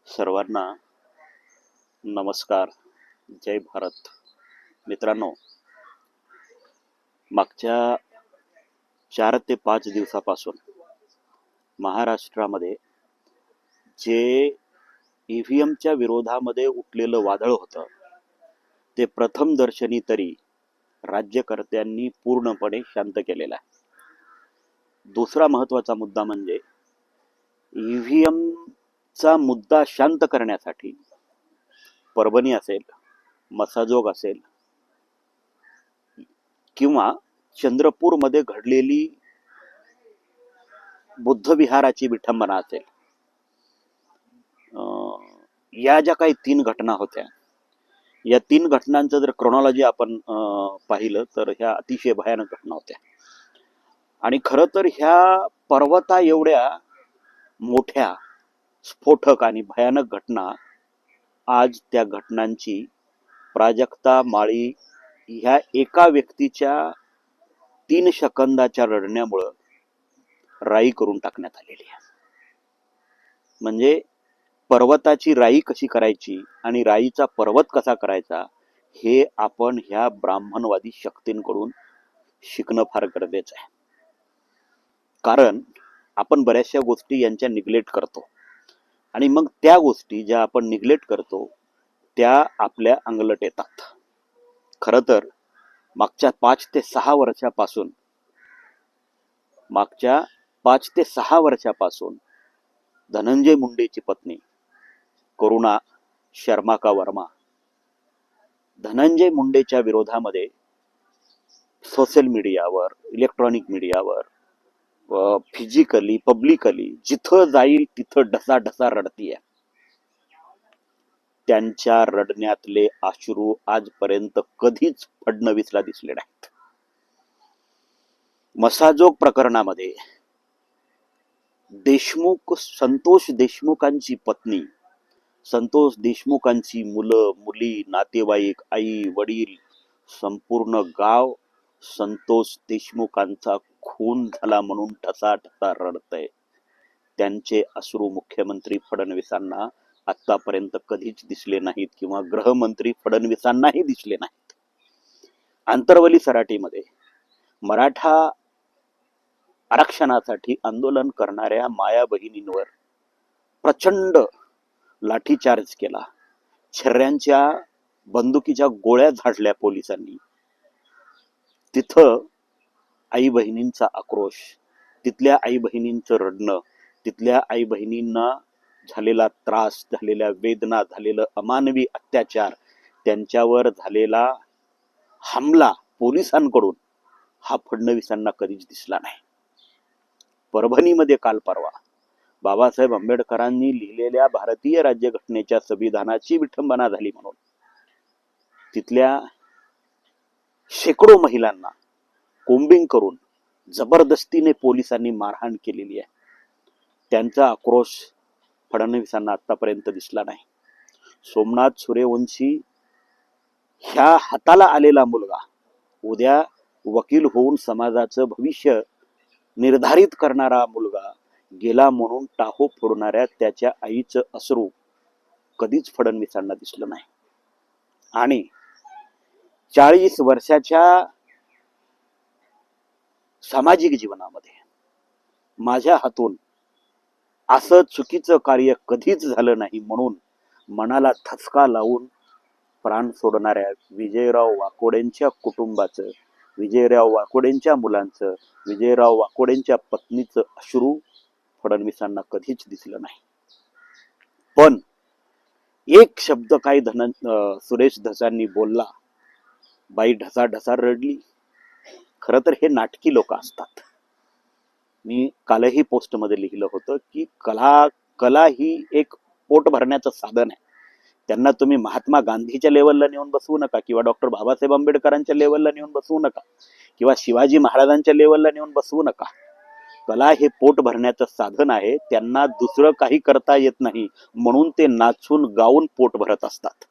सर्वांना नमस्कार. जय भारत. मित्रांनो, मागच्या 4 ते 5 दिवसापासून महाराष्ट्रामध्ये जे ईव्हीएमच्या विरोधामध्ये उठलेलं वादळ होतं ते प्रथम दर्शनी तरी राज्यकर्त्यांनी पूर्णपणे शांत केलेलं आहे. दुसरा महत्त्वाचा मुद्दा म्हणजे ईव्हीएमचा मुद्दा शांत करण्यासाठी परभणी असेल, मसाजोग असेल किंवा चंद्रपूरमध्ये घडलेली बुद्धविहाराची विठंबना असेल, या ज्या काही 3 घटना होत्या, या 3 घटनांचं जर क्रोनॉलॉजी आपण पाहिलं तर ह्या अतिशय भयानक घटना होत्या. आणि खरं तर ह्या पर्वता एवढ्या मोठ्या स्फोटक आणि भयानक घटना, आज त्या घटनांची प्राजक्ता माळी ह्या एका व्यक्तीच्या 3 सेकंदाच्या रडण्यामुळं राई करून टाकण्यात आलेली आहे. म्हणजे पर्वताची राई कशी करायची आणि राईचा पर्वत कसा करायचा हे आपण ह्या ब्राह्मणवादी शक्तींकडून शिकणं फार गरजेचं आहे. कारण आपण बऱ्याचशा गोष्टी यांच्या निग्लेक्ट करतो आणि मग त्या गोष्टी ज्या आपण निग्लेक्ट करतो त्या आपल्या अंगलट येतात. खरं तर मागच्या 5 ते 6 वर्षापासून धनंजय मुंडेची पत्नी करुणा शर्मा का वर्मा धनंजय मुंडेच्या विरोधामध्ये सोशल मीडियावर, इलेक्ट्रॉनिक मीडियावर, फिजिकली, पब्लिकली जिथं जाईल तिथं ढसाढसा रडतीये. त्यांच्या रडण्यातले अश्रू आजपर्यंत कधीच फडणवीसला दिसले नाहीत. मसाजोग प्रकरणामध्ये संतोष देशमुखांची पत्नी, संतोष देशमुखांची मुलं, मुली, नातेवाईक, आई, वडील, संपूर्ण गाव संतोष देशमुखांचा खून झाला म्हणून ठसाठसा रडतंय. त्यांचे अश्रू मुख्यमंत्री फडणवीसांना आतापर्यंत कधीच दिसले नाहीत किंवा गृहमंत्री फडणवीसांनाही दिसले नाहीत. आंतरवली सराटीमध्ये मराठा आरक्षणासाठी आंदोलन करणाऱ्या माया बहिणींवर प्रचंड लाठीचार्ज केला. छर्यांच्या बंदुकीच्या गोळ्या झाडल्या पोलिसांनी. तिथं आई बहिणींचा आक्रोश, तिथल्या आई बहिणींचं रडणं, तिथल्या आई बहिणींना झालेला त्रास, झालेल्या वेदना, झालेलं अमानवी अत्याचार, त्यांच्यावर झालेला हमला पोलिसांकडून हा फडणवीसांना कधीच दिसला नाही. परभणीमध्ये काल परवा बाबासाहेब आंबेडकरांनी लिहिलेल्या भारतीय राज्यघटनेच्या संविधानाची विठंबना झाली म्हणून तिथल्या शेकडो महिलांना कोम्बिंग करून जबरदस्तीने पोलिसांनी मारहाण केलेली आहे. त्यांचा आक्रोश फडणवीसांना आतापर्यंत दिसला नाही. सोमनाथ सूर्यवंशी ह्या हाताला आलेला मुलगा उद्या वकील होऊन समाजाचं भविष्य निर्धारित करणारा मुलगा गेला म्हणून टाहो फोडणाऱ्या त्याच्या आईचं अश्रू कधीच फडणवीसांना दिसलं नाही. आणि 40 वर्षाच्या सामाजिक जीवनामध्ये माझ्या हातून असं चुकीचं कार्य कधीच झालं नाही म्हणून मनाला ठसका लावून प्राण सोडणाऱ्या विजयराव वाकोडेंच्या कुटुंबाचं, विजयराव वाकोडेंच्या मुलांचं, विजयराव वाकोडेंच्या पत्नीचं अश्रू फडणवीसांना कधीच दिसलं नाही. पण एक शब्द काही सुरेश धसांनी बोलला, बाई ढसाढसा रडली. खरं तर हे नाटकी लोक असतात. मी कालही पोस्टमध्ये लिहिलं होतं की कला ही एक पोट भरण्याचं साधन आहे. त्यांना तुम्ही महात्मा गांधीच्या लेवलला नेऊन बसवू नका किंवा डॉक्टर बाबासाहेब आंबेडकरांच्या लेवलला नेऊन बसवू नका किंवा शिवाजी महाराजांच्या लेवलला नेऊन बसवू नका. कला हे पोट भरण्याचं साधन आहे. त्यांना दुसरं काही करता येत नाही म्हणून ते नाचून गाऊन पोट भरत असतात.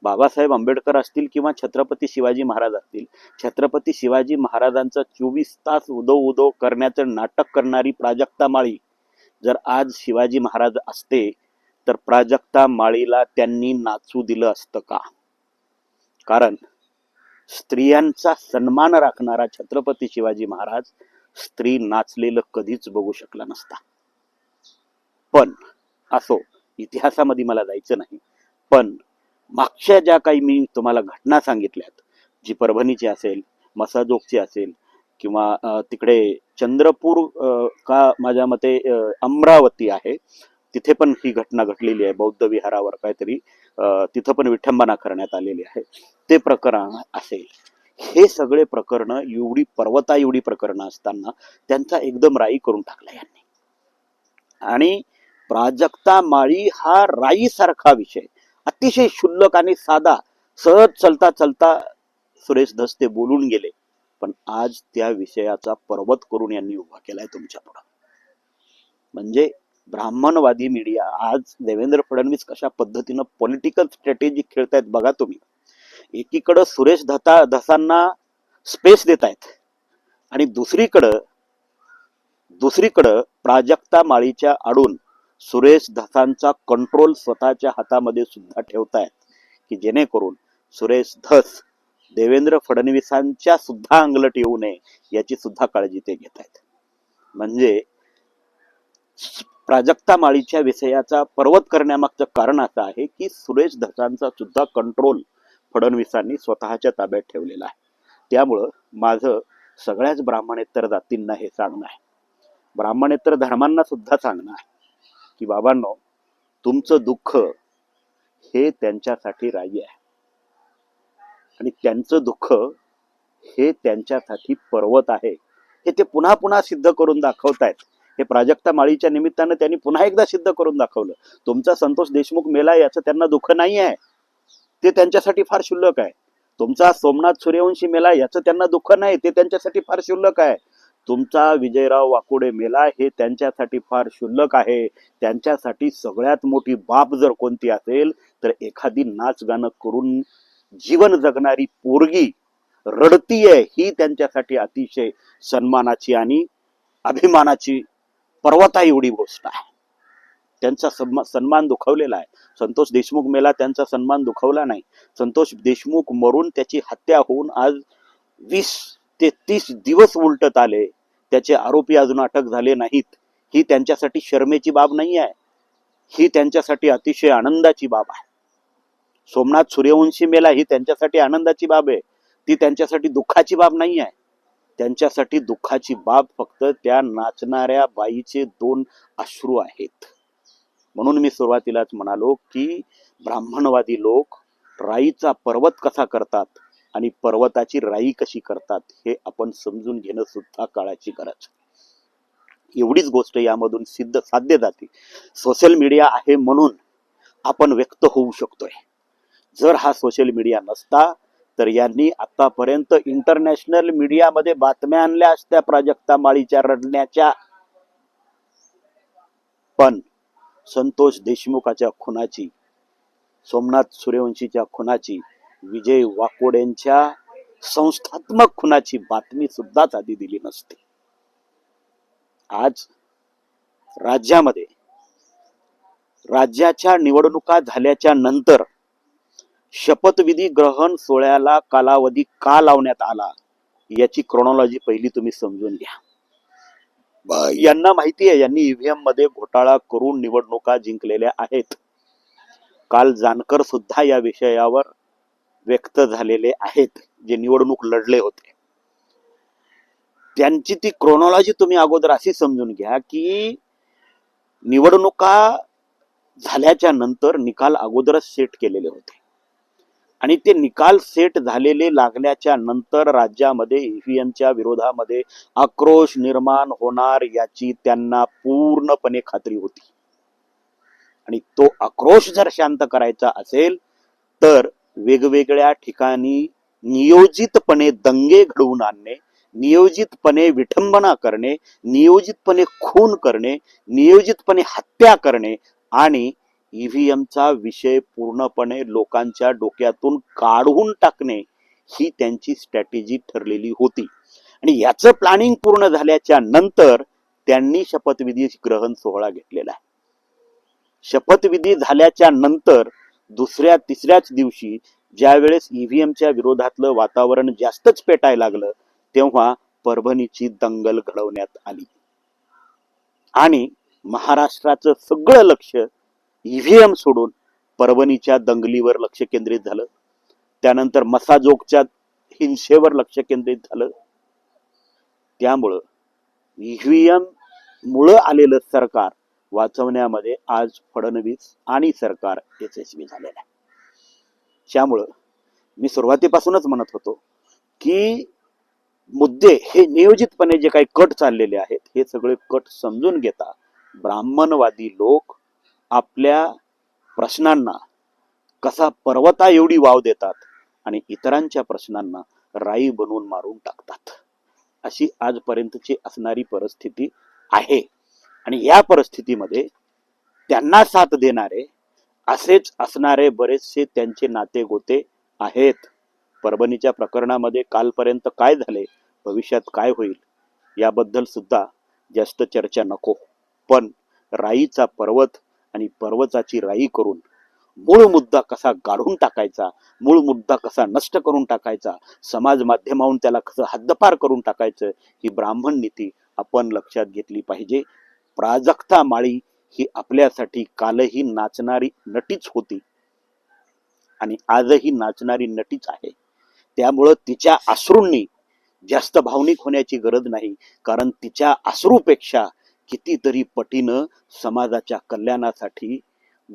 बाबासाहेब आंबेडकर असतील किंवा छत्रपती शिवाजी महाराज असतील, छत्रपती शिवाजी महाराजांचं 24 तास उदो उदो करण्याचं नाटक करणारी प्राजक्ता माळी जर आज शिवाजी महाराज असते तर प्राजक्ता माळीला त्यांनी नाचू दिलं असतं का? कारण स्त्रियांचा सन्मान राखणारा छत्रपती शिवाजी महाराज स्त्री नाचलेलं कधीच बघू शकला नसता. पण असो, इतिहासामध्ये मला जायचं नाही. पण मागच्या ज्या काही मी तुम्हाला घटना सांगितल्यात, जी परभणीची असेल, मसाजोगची असेल, किंवा तिकडे चंद्रपूर का माझ्या मते अमरावती आहे, तिथे पण ही घटना घडलेली आहे. बौद्ध विहारावर काहीतरी तिथं पण विठंबना करण्यात आलेली आहे. ते प्रकरण असेल, हे सगळे प्रकरण एवढी पर्वता एवढी प्रकरणं असताना त्यांचा एकदम राई करून टाकला यांनी. आणि प्राजक्ता माळी हा राई सारखा विषय अतिशय क्षुल्लक आणि साधा, सहज चलता चलता सुरेश धस ते बोलून गेले. पण आज त्या विषयाचा पर्वत करून यांनी उभा केलाय तुमच्या पुढे. म्हणजे ब्राह्मणवादी मीडिया आज देवेंद्र फडणवीस कशा पद्धतीनं पॉलिटिकल स्ट्रॅटेजी खेळतायत बघा तुम्ही. एकीकडं सुरेश धसांना स्पेस देत आहेत आणि दुसरीकडं प्राजक्ता माळीच्या आडून सुरेश धसांचा कंट्रोल स्वतःच्या हातामध्ये सुद्धा ठेवतायत, की जेणेकरून सुरेश धस देवेंद्र फडणवीसांच्या सुद्धा अंगलट येऊ नये याची सुद्धा काळजी ते घेत आहेत. म्हणजे प्राजक्ता माळीच्या विषयाचा पर्वत करण्यामागचं कारण असं आहे की सुरेश धसांचा सुद्धा कंट्रोल फडणवीसांनी स्वतःच्या ताब्यात ठेवलेला आहे. त्यामुळं माझं सगळ्याच ब्राह्मणेतर जातींना हे सांगणं आहे, ब्राह्मणेतर धर्मांना सुद्धा सांगणं आहे, की बाबांनो, तुमचं दुःख हे त्यांच्यासाठी राई आहे आणि त्यांचं दुःख हे त्यांच्यासाठी पर्वत आहे. हे ते पुन्हा पुन्हा सिद्ध करून दाखवतायत. हे प्राजक्ता माळीच्या निमित्तानं त्यांनी पुन्हा एकदा सिद्ध करून दाखवलं. तुमचा संतोष देशमुख मेला याचं त्यांना दुःख नाही आहे, ते त्यांच्यासाठी फार क्षुल्लक आहे. तुमचा सोमनाथ सूर्यवंशी मेला याचं त्यांना दुःख नाही, ते त्यांच्यासाठी फार क्षुल्लक आहे. तुमचा विजयराव वाकोडे मेला हे त्यांच्यासाठी फार क्षुल्लक आहे. त्यांच्यासाठी सगळ्यात मोठी बाब जर कोणती असेल तर एखादी नाच गाणं करून जीवन जगणारी पोरगी रडतीये ही त्यांच्यासाठी अतिशय सन्मानाची आणि अभिमानाची पर्वता एवढी गोष्ट आहे. त्यांचा सन्मान दुखावलेला आहे. संतोष देशमुख मेला, त्यांचा सन्मान दुखावला नाही. संतोष देशमुख मरून त्याची हत्या होऊन आज 20 ते 30 दिवस उलटत आले, त्याचे आरोपी अजून अटक झाले नाहीत. ही त्यांच्यासाठी शर्मेची बाब नाही आहे, ही त्यांच्यासाठी अतिशय आनंदाची बाब आहे. सोमनाथ सूर्यवंशी मेला ही त्यांच्यासाठी आनंदाची बाब आहे, ती त्यांच्यासाठी दुःखाची बाब नाही आहे. त्यांच्यासाठी दुःखाची बाब फक्त त्या नाचणाऱ्या बाईचे 2 अश्रू आहेत. म्हणून मी सुरुवातीलाच म्हणालो की ब्राह्मणवादी लोक राईचा पर्वत कसा करतात आणि पर्वताची राई कशी करतात हे आपण समजून घेणं सुद्धा काळाची गरज. एवढीच गोष्ट यामधून साध्य जाते. सोशल मीडिया आहे म्हणून आपण व्यक्त होऊ शकतोय. जर हा सोशल मीडिया नसता तर यांनी आतापर्यंत इंटरनॅशनल मीडियामध्ये बातम्या आणल्या असत्या प्राजक्ता माळीच्या रडण्याच्या. पण संतोष देशमुखाच्या खुनाची, सोमनाथ सूर्यवंशीच्या खुनाची, विजय वाकोडेंच्या संस्थात्मक खुनाची बातमी सुद्धा आधी दिली नसते. आज राज्याच्या निवडणुका झाल्याच्या नंतर शपथविधी ग्रहण सोहळ्याला कालावधी का लावण्यात आला याची क्रोनॉलॉजी पहिली तुम्ही समजून घ्या. यांना माहिती आहे यांनी ईव्हीएम मध्ये घोटाळा करून निवडणुका जिंकलेल्या आहेत. काल जानकर सुद्धा या विषयावर व्यक्त झालेले आहेत, जे निवडणूक लढले होते. त्यांची ती क्रोनॉलॉजी तुम्ही अगोदर अशी समजून घ्या की निवडणुका झाल्याच्या नंतर निकाल अगोदरच सेट केलेले होते आणि ते निकाल सेट झालेले लागल्याच्या नंतर राज्यामध्ये ईव्हीएमच्या विरोधामध्ये आक्रोश निर्माण होणार याची त्यांना पूर्णपणे खात्री होती. आणि तो आक्रोश जर शांत करायचा असेल तर वेगवेगळ्या ठिकाणी नियोजितपणे दंगे घडवून आणणे, नियोजितपणे विठंबना करणे, नियोजितपणे खून करणे, नियोजितपणे हत्या करणे आणि ईव्हीएमचा विषय पूर्णपणे लोकांच्या डोक्यातून काढून टाकणे ही त्यांची स्ट्रॅटेजी ठरलेली होती. आणि याचं प्लॅनिंग पूर्ण झाल्याच्या नंतर त्यांनी शपथविधी ग्रहण सोहळा घेतलेला आहे. शपथविधी झाल्याच्या नंतर दुसऱ्या तिसऱ्याच दिवशी ज्यावेळेस ईव्हीएमच्या विरोधातलं वातावरण जास्तच पेटायला लागलं तेव्हा परभणीची दंगल घडवण्यात आली आणि महाराष्ट्राचं सगळं लक्ष ईव्हीएम सोडून परभणीच्या दंगलीवर लक्ष केंद्रित झालं. त्यानंतर मसाजोगच्या हिंसेवर लक्ष केंद्रित झालं. त्यामुळं ईव्हीएम मुळे आलेलं सरकार वाचवण्यामध्ये आज फडणवीस आणि सरकार यशस्वी झालेलं आहे. त्यामुळं मी सुरुवातीपासूनच म्हणत होतो की मुद्दे हे नियोजितपणे जे काही कट चाललेले आहेत हे सगळे कट समजून घेता ब्राह्मणवादी लोक आपल्या प्रश्नांना कसा पर्वता एवढी वाव देतात आणि इतरांच्या प्रश्नांना राई बनवून मारून टाकतात, अशी आजपर्यंतची असणारी परिस्थिती आहे. आणि या परिस्थितीमध्ये त्यांना साथ देणारे असेच असणारे बरेचसे त्यांचे नाते गोते आहेत. परभणीच्या प्रकरणामध्ये कालपर्यंत काय झाले, भविष्यात काय होईल याबद्दल सुद्धा जास्त चर्चा नको. पण राईचा पर्वत आणि पर्वताची राई करून मूळ मुद्दा कसा गाढून टाकायचा, मूळ मुद्दा कसा नष्ट करून टाकायचा, समाज माध्यमावरून त्याला कसं हद्दपार करून टाकायचं, ही ब्राह्मण नीती आपण लक्षात घेतली पाहिजे. प्राजक्ता माळी ही आपल्यासाठी कालही नाचणारी नटीच होती आणि आजही नाचणारी नटीच आहे. त्यामुळं तिच्या अश्रूंनी जास्त भावनिक होण्याची गरज नाही, कारण तिच्या अश्रूपेक्षा कितीतरी पटीनं समाजाच्या कल्याणासाठी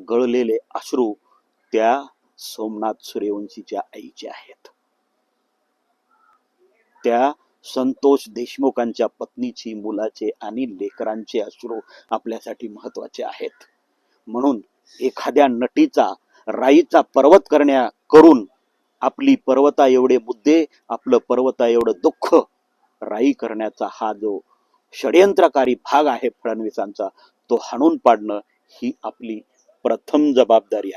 गळलेले अश्रू त्या सोमनाथ सूर्यवंशीच्या आईचे आहेत. त्या संतोष देशमुखांच्या पत्नीची, मुलाचे आणि लेकरांचे अश्रू आपल्यासाठी महत्वाचे आहेत. म्हणून एखाद्या नटीचा राईचा पर्वत करून आपली पर्वता एवढे मुद्दे, आपलं पर्वता एवढं दुःख राई करण्याचा हा जो षड्यंत्रकारी भाग आहे फडणवीसांचा, तो हाणून पाडणं ही आपली प्रथम जबाबदारी आहे.